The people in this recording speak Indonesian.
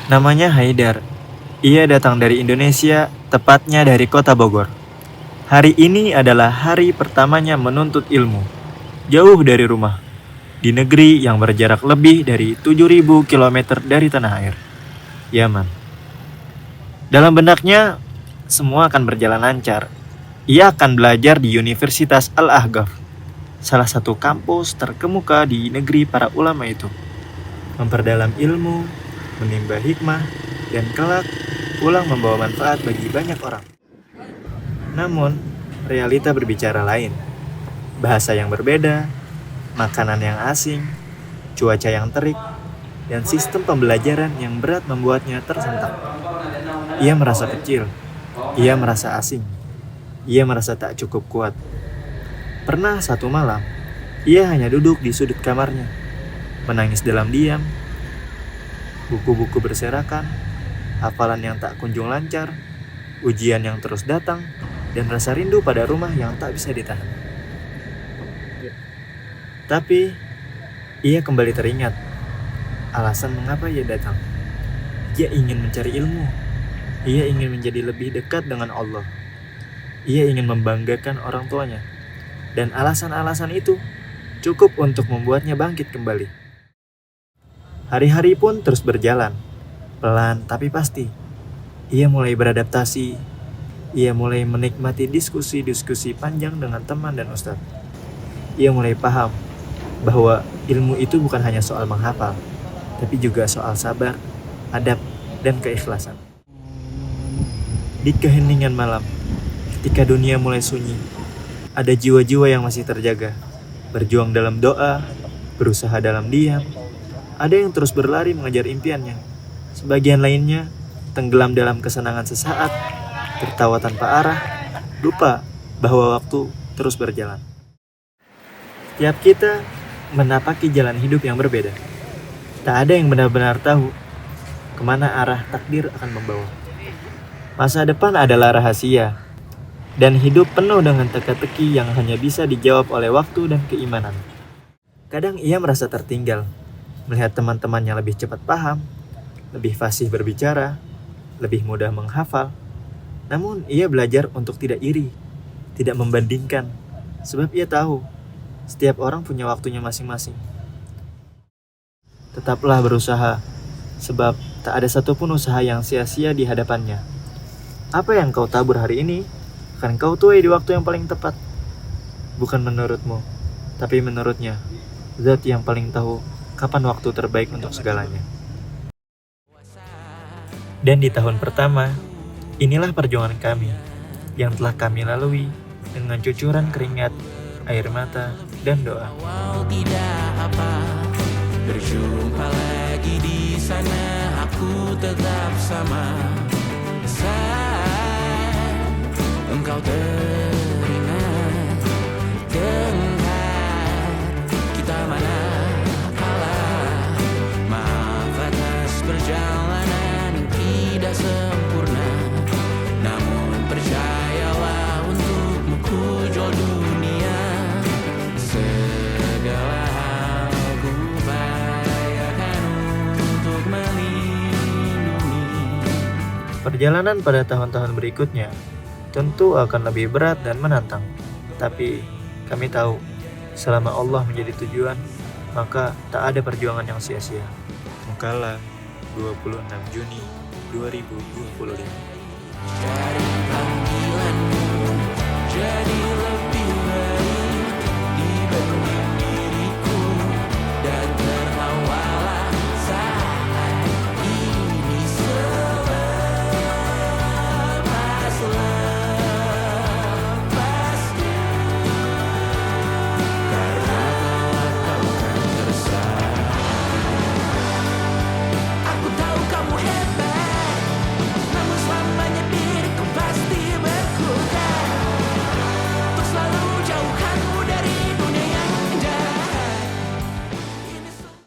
Namanya Haidar. Ia datang dari Indonesia, tepatnya dari kota Bogor. Hari ini adalah hari pertamanya menuntut ilmu, jauh dari rumah, di negeri yang berjarak lebih dari 7.000 kilometer dari tanah air, Yaman. Dalam benaknya, semua akan berjalan lancar. Ia akan belajar di Universitas Al-Ahqaf, salah satu kampus terkemuka di negeri para ulama itu. Memperdalam ilmu, menimba hikmah, dan kelak pulang membawa manfaat bagi banyak orang. Namun, realita berbicara lain. Bahasa yang berbeda, makanan yang asing, cuaca yang terik, dan sistem pembelajaran yang berat membuatnya tersentak. Ia merasa kecil, ia merasa asing, ia merasa tak cukup kuat. Pernah satu malam, ia hanya duduk di sudut kamarnya, menangis dalam diam, buku-buku berserakan, hafalan yang tak kunjung lancar, ujian yang terus datang, dan rasa rindu pada rumah yang tak bisa ditahan. Tapi, ia kembali teringat alasan mengapa ia datang. Ia ingin mencari ilmu. Ia ingin menjadi lebih dekat dengan Allah. Ia ingin membanggakan orang tuanya. Dan alasan-alasan itu cukup untuk membuatnya bangkit kembali. Hari-hari pun terus berjalan. Pelan tapi pasti. Ia mulai beradaptasi. Ia mulai menikmati diskusi-diskusi panjang dengan teman dan ustadz. Ia mulai paham bahwa ilmu itu bukan hanya soal menghafal, tapi juga soal sabar, adab, dan keikhlasan. Di keheningan malam, ketika dunia mulai sunyi, ada jiwa-jiwa yang masih terjaga, berjuang dalam doa, berusaha dalam diam. Ada yang terus berlari mengejar impiannya. Sebagian lainnya tenggelam dalam kesenangan sesaat, tertawa tanpa arah, lupa bahwa waktu terus berjalan. Setiap kita menapaki jalan hidup yang berbeda. Tak ada yang benar-benar tahu kemana arah takdir akan membawa. Masa depan adalah rahasia, dan hidup penuh dengan teka-teki yang hanya bisa dijawab oleh waktu dan keimanan. Kadang ia merasa tertinggal, melihat teman-temannya lebih cepat paham, lebih fasih berbicara, lebih mudah menghafal. Namun ia belajar untuk tidak iri, tidak membandingkan, sebab ia tahu setiap orang punya waktunya masing-masing. Tetaplah berusaha, sebab tak ada satupun usaha yang sia-sia di hadapannya. Apa yang kau tabur hari ini, akan kau tuai di waktu yang paling tepat. Bukan menurutmu, tapi menurutnya, zat yang paling tahu kapan waktu terbaik untuk segalanya. Dan di tahun pertama, inilah perjuangan kami yang telah kami lalui dengan cucuran keringat, air mata, dan doa. Walau tidak apa, berjumpa lagi di sana, aku tetap sama. Saat engkau teringat, dengar kita mana kalah. Maaf atas perjalanan yang tidak sempurna, namun percayalah untukmu ku jual dunia. Segala hal ku upayakan untuk melindungi. Perjalanan pada tahun-tahun berikutnya tentu akan lebih berat dan menantang. Tapi kami tahu, selama Allah menjadi tujuan, maka tak ada perjuangan yang sia-sia. Mukalla 26 Juni 2025. Dari panggilanmu, jadilah